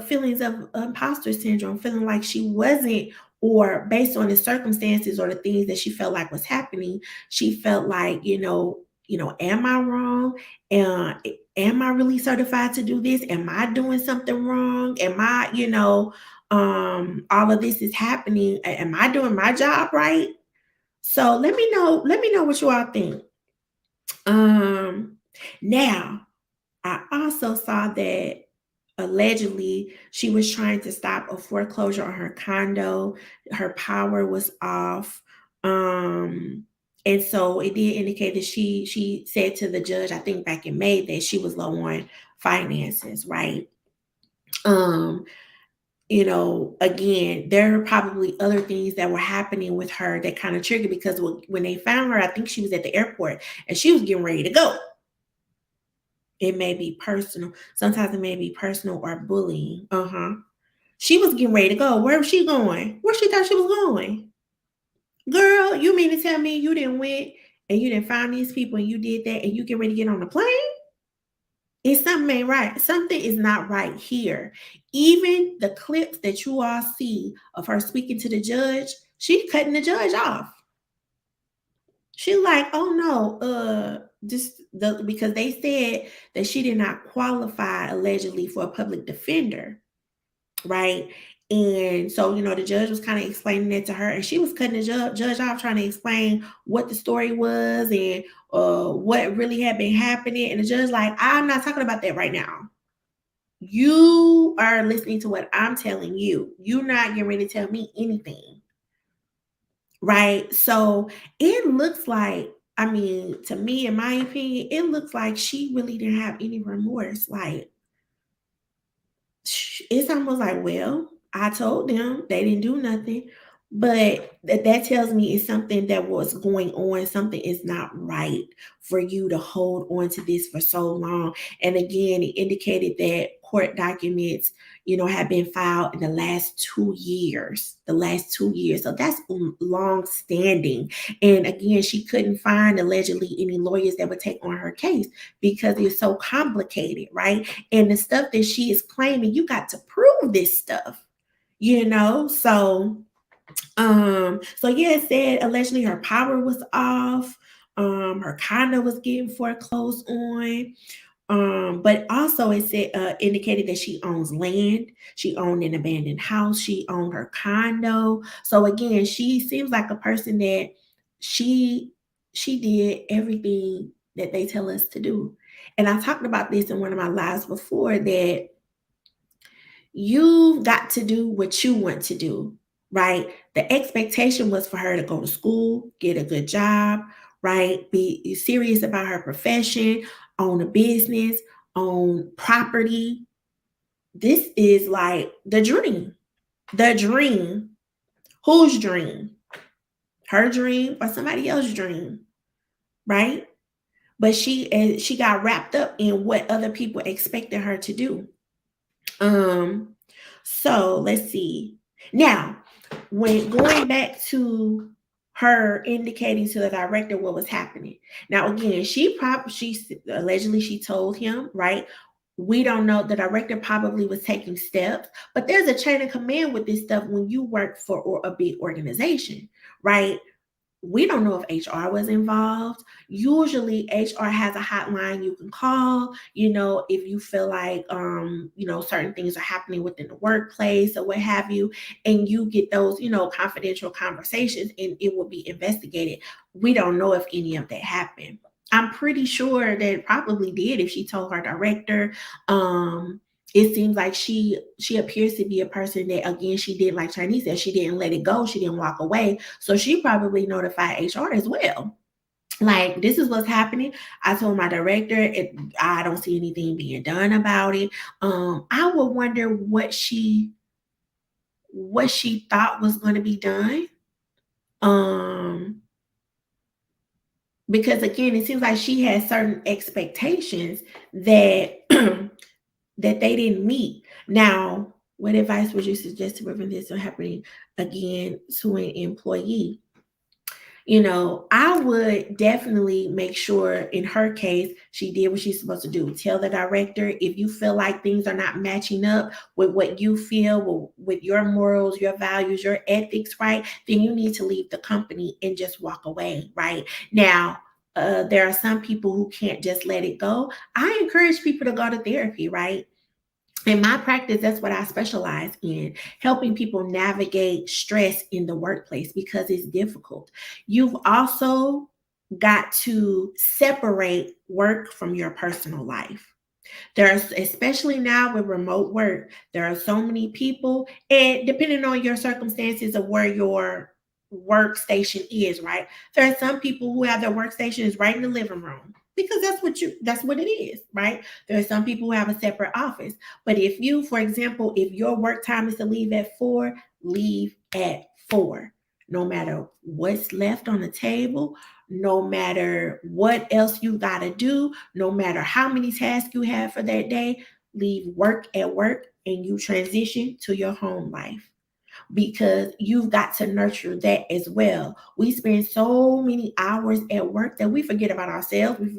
feelings of imposter syndrome, feeling like she wasn't, or based on the circumstances or the things that she felt like was happening, she felt like, am I wrong? Uh, am I really certified to do this? Am I doing something wrong? Am I, all of this is happening. Am I doing my job right? So let me know what you all think. Um, Now, I also saw that allegedly she was trying to stop a foreclosure on her condo. Her power was off. And so it did indicate that she said to the judge, I think back in May, that she was low on finances, right? Um, again, there are probably other things that were happening with her that kind of triggered, because when they found her, I think she was at the airport and she was getting ready to go. It may be personal. Sometimes it may be personal or bullying. She was getting ready to go. Where was she going? Where she thought she was going? Girl, you mean to tell me you didn't went and you didn't find these people and you did that and you get ready to get on the plane? It's something ain't right. Something is not right here. Even the clips that you all see of her speaking to the judge, she's cutting the judge off. She's like, oh no, because they said that she did not qualify allegedly for a public defender, right? And so, the judge was kind of explaining that to her, and she was cutting the judge off, trying to explain what the story was and what really had been happening. And the judge, like, I'm not talking about that right now. You are listening to what I'm telling you. You're not getting ready to tell me anything. Right. So it looks like, I mean, to me, in my opinion, it looks like she really didn't have any remorse. Like, it's almost like, well, I told them they didn't do nothing, but that tells me it's something that was going on. Something is not right for you to hold on to this for so long. And again, it indicated that court documents, have been filed in the last 2 years. The last 2 years, so that's long standing. And again, she couldn't find allegedly any lawyers that would take on her case because it's so complicated, right? And the stuff that she is claiming, you got to prove this stuff. So yeah, it said allegedly her power was off, her condo was getting foreclosed on. But also it said indicated that she owns land, she owned an abandoned house, she owned her condo. So again, she seems like a person that she she did everything that they tell us to do. And I talked about this in one of my lives before, that you've got to do what you want to do, right? The expectation was for her to go to school, get a good job, right? Be serious about her profession, own a business, own property. This is like the dream. The dream. Whose dream? Her dream or somebody else's dream, right? But she got wrapped up in what other people expected her to do. Um, so let's see. Now, when going back to her indicating to the director what was happening. Now, again, she allegedly she told him, right? We don't know. The director probably was taking steps, but there's a chain of command with this stuff when you work for a big organization, right? We don't know if HR was involved. Usually HR has a hotline you can call, if you feel like certain things are happening within the workplace or what have you, and you get those, confidential conversations and it will be investigated. We don't know if any of that happened. I'm pretty sure that it probably did if she told her director. It seems like she appears to be a person that, again, she did, like Chinese said, she didn't let it go, she didn't walk away, so she probably notified HR as well, like, this is what's happening. I told my director, I don't see anything being done about it. I would wonder what she thought was going to be done, um because again, it seems like she had certain expectations that that they didn't meet. Now, what advice would you suggest to prevent this from happening again to an employee? I would definitely make sure in her case, she did what she's supposed to do. Tell the director if you feel like things are not matching up with what you feel, with your morals, your values, your ethics, right? Then you need to leave the company and just walk away, right? Now, there are some people who can't just let it go. I encourage people to go to therapy, right? In my practice, that's what I specialize in, helping people navigate stress in the workplace because it's difficult. You've also got to separate work from your personal life. There's, especially now with remote work, there are so many people, and depending on your circumstances of where your workstation is, right? There are some people who have their workstations right in the living room because that's what it is, right? There are some people who have a separate office. But if you, for example, if your work time is to leave at 4, leave at 4. No matter what's left on the table, no matter what else you got to do, no matter how many tasks you have for that day, leave work at work and you transition to your home life, because you've got to nurture that as well. We spend so many hours at work that we forget about ourselves. We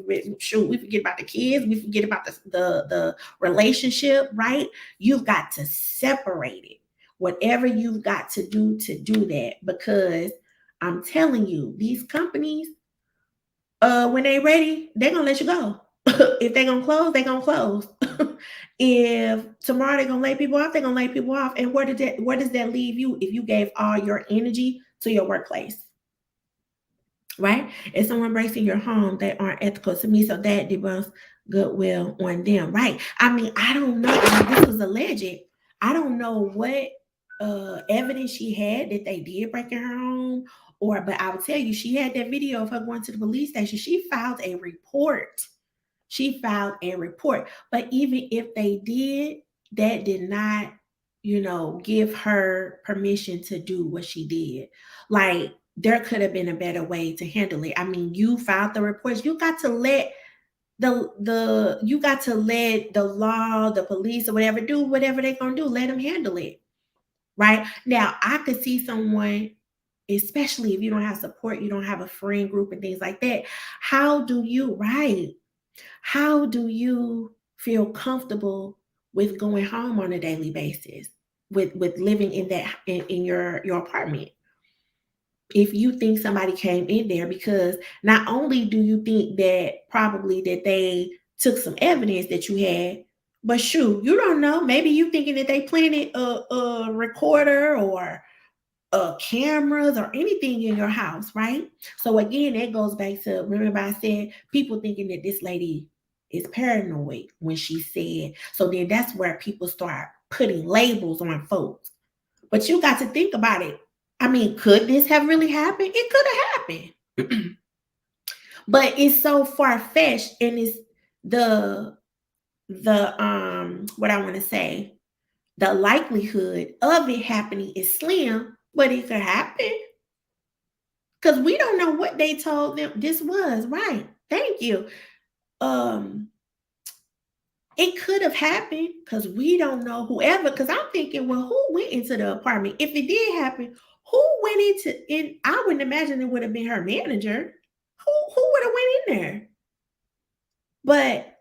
forget about the kids. We forget about the relationship, right? You've got to separate it. Whatever you've got to do that, because I'm telling you, these companies, when they ready, they're gonna let you go. If they're gonna close, they're gonna close. If tomorrow they're gonna lay people off, they're gonna lay people off. And where does that leave you if you gave all your energy to your workplace? Right? If someone breaks in your home, they aren't ethical to me. So that debunks goodwill on them. Right. I mean, I don't know. I mean, this was alleged. I don't know what evidence she had that they did break in her home, or but I will tell you, she had that video of her going to the police station. She filed a report. She filed a report. But even if they did, that did not, give her permission to do what she did. Like, there could have been a better way to handle it. I mean, you filed the reports. You got to let the law, the police, or whatever do whatever they're gonna do. Let them handle it. Right now, I could see someone, especially if you don't have support, you don't have a friend group and things like that. How do you, right? How do you feel comfortable with going home on a daily basis, with living in your apartment? If you think somebody came in there, because not only do you think that probably that they took some evidence that you had, but shoot, you don't know. Maybe you thinking that they planted a recorder or cameras or anything in your house, right? So again, that goes back to, remember I said people thinking that this lady is paranoid when she said. So then that's where people start putting labels on folks. But you got to think about it. I mean, could this have really happened? It could have happened. But it's so far-fetched, and it's the what I want to say, the likelihood of it happening is slim, but it could happen. Because we don't know what they told them this was, right? Thank you. Um, it could have happened because we don't know whoever. Because I'm thinking, well, who went into the apartment? If it did happen, who went into it? I wouldn't imagine it would have been her manager. Who would have went in there? But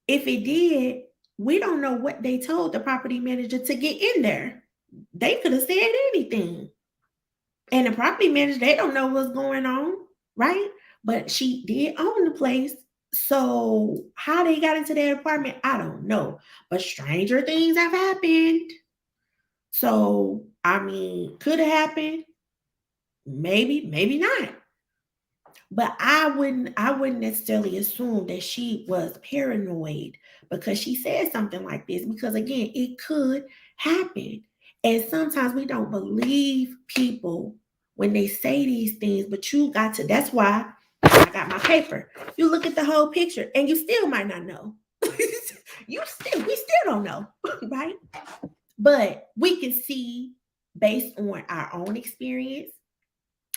if it did, we don't know what they told the property manager to get in there. They could have said anything. And the property manager, they don't know what's going on, right? But she did own the place. So how they got into their apartment, I don't know. But stranger things have happened. So I mean, could have happened. Maybe, maybe not. But I wouldn't necessarily assume that she was paranoid because she said something like this. Because again, it could happen. And sometimes we don't believe people when they say these things, but you got to, that's why I got my paper. You look at the whole picture and you still might not know. We still don't know, right? But we can see based on our own experience,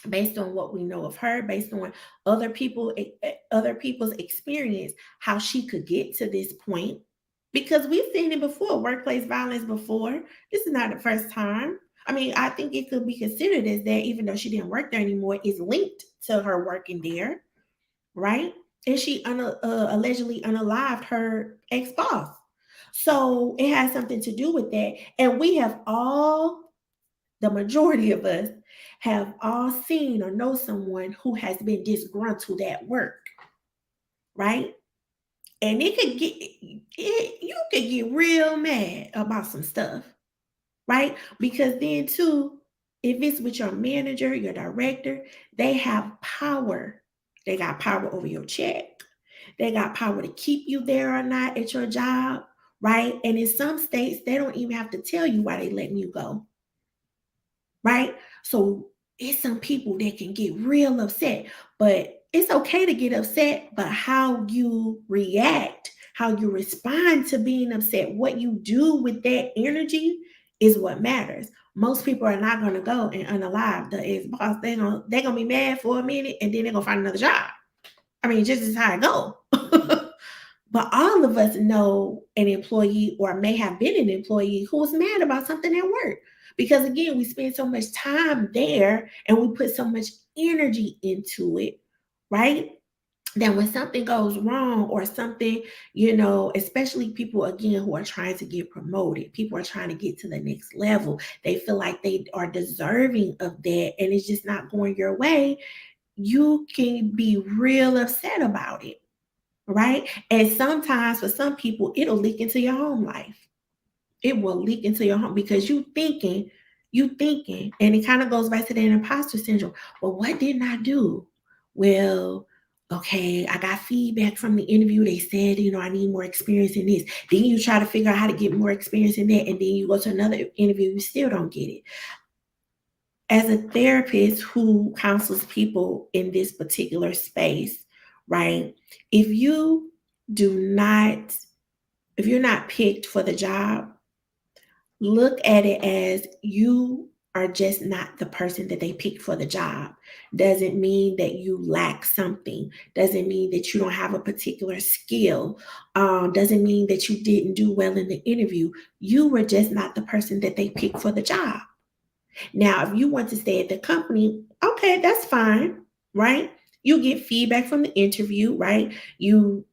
based on what we know of her, based on other people's experience, how she could get to this point. Because we've seen it before, workplace violence before. This is not the first time. I mean, I think it could be considered as that, even though she didn't work there anymore, is linked to her working there, right? And she allegedly unalived her ex-boss. So it has something to do with that. And we have all, the majority of us have all seen or know someone who has been disgruntled at work, right? And you could get real mad about some stuff, right? Because then too, if it's with your manager, your director, they have power. They got power over your check. They got power to keep you there or not at your job, right? And in some states, they don't even have to tell you why they letting you go, right? So it's some people that can get real upset, but it's okay to get upset, but how you react, how you respond to being upset, what you do with that energy is what matters. Most people are not going to go and unalive the ex-boss. They're gonna be mad for a minute and then they're gonna find another job. I mean, just as how it go. But all of us know an employee or may have been an employee who was mad about something at work. Because again, we spend so much time there and we put so much energy into it, right? Then when something goes wrong or something, especially people again who are trying to get promoted, people are trying to get to the next level. They feel like they are deserving of that and it's just not going your way. You can be real upset about it. right? And sometimes for some people, it'll leak into your home life. It will leak into your home because you thinking, and it kind of goes back to that imposter syndrome. Well, what didn't I do? Well, okay, I got feedback from the interview. They said, I need more experience in this. Then you try to figure out how to get more experience in that, and then you go to another interview, you still don't get it. As a therapist who counsels people in this particular space, right? If you do not, if you're not picked for the job, look at it as you are just not the person that they picked for the job. Doesn't mean that you lack something. Doesn't mean that you don't have a particular skill. Doesn't mean that you didn't do well in the interview. You were just not the person that they picked for the job. Now, if you want to stay at the company, okay, that's fine, right? You get feedback from the interview, right? You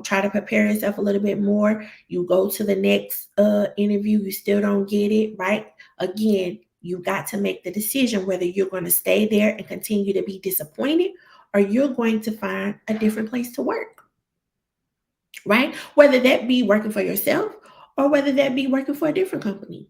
try to prepare yourself a little bit more. You go to the next interview, you still don't get it, right? Again, you got to make the decision whether you're going to stay there and continue to be disappointed or you're going to find a different place to work, right? Whether that be working for yourself or whether that be working for a different company.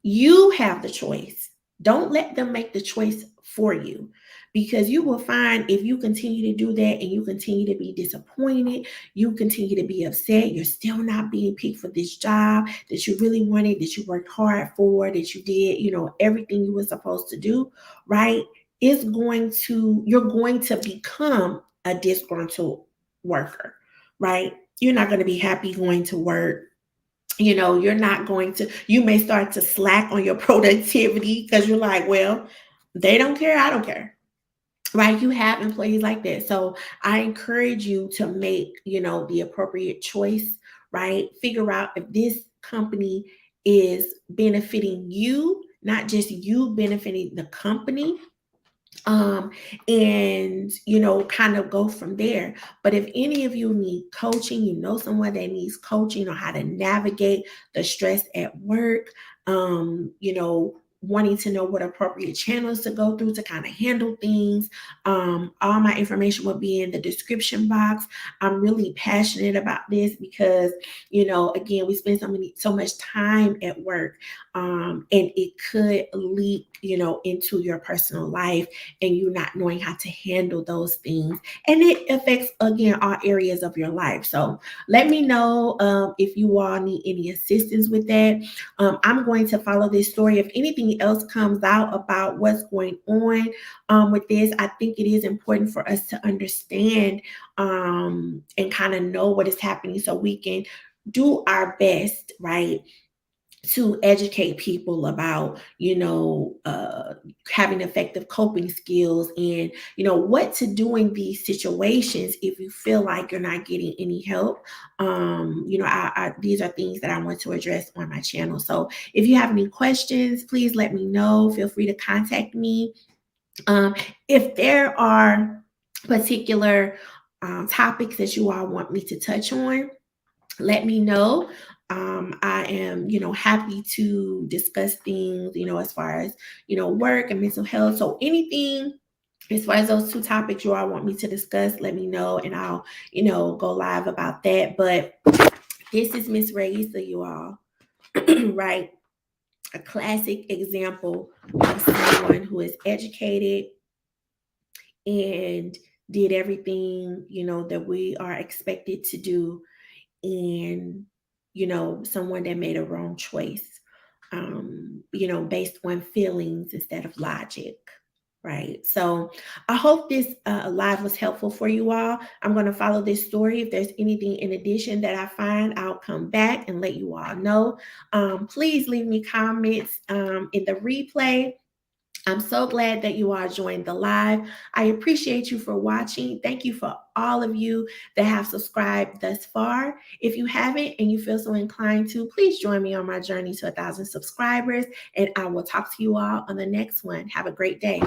You have the choice. Don't let them make the choice for you because you will find if you continue to do that and you continue to be disappointed, you continue to be upset, you're still not being picked for this job that you really wanted, that you worked hard for, that you did, everything you were supposed to do, right? You're going to become a disgruntled worker, right? You're not going to be happy going to work. You're not going to, you may start to slack on your productivity because you're like, well, they don't care, I don't care, right? You have employees like that. So I encourage you to make, the appropriate choice, right? Figure out if this company is benefiting you, not just you benefiting the company, um and kind of go from there. But if any of you need coaching, someone that needs coaching on how to navigate the stress at work, wanting to know what appropriate channels to go through to kind of handle things, all my information will be in the description box. I'm really passionate about this because again, we spend so much time at work, and it could leak into your personal life and you not knowing how to handle those things. And it affects, again, all areas of your life. So let me know if you all need any assistance with that. I'm going to follow this story. If anything else comes out about what's going on with this, I think it is important for us to understand and kind of know what is happening so we can do our best, right, to educate people about having effective coping skills and what to do in these situations if you feel like you're not getting any help. These are things that I want to address on my channel. So if you have any questions, please let me know. Feel free to contact me. If there are particular topics that you all want me to touch on, let me know. I am, happy to discuss things, as far as, work and mental health. So anything as far as those two topics you all want me to discuss, let me know and I'll, go live about that. But this is Miss Raissa, you all, right? A classic example of someone who is educated and did everything, that we are expected to do, and someone that made a wrong choice, based on feelings instead of logic, right? So I hope this live was helpful for you all. I'm going to follow this story. If there's anything in addition that I find, I'll come back and let you all know. Please leave me comments in the replay. I'm so glad that you all joined the live. I appreciate you for watching. Thank you for all of you that have subscribed thus far. If you haven't and you feel so inclined to, please join me on my journey to 1,000 subscribers, and I will talk to you all on the next one. Have a great day.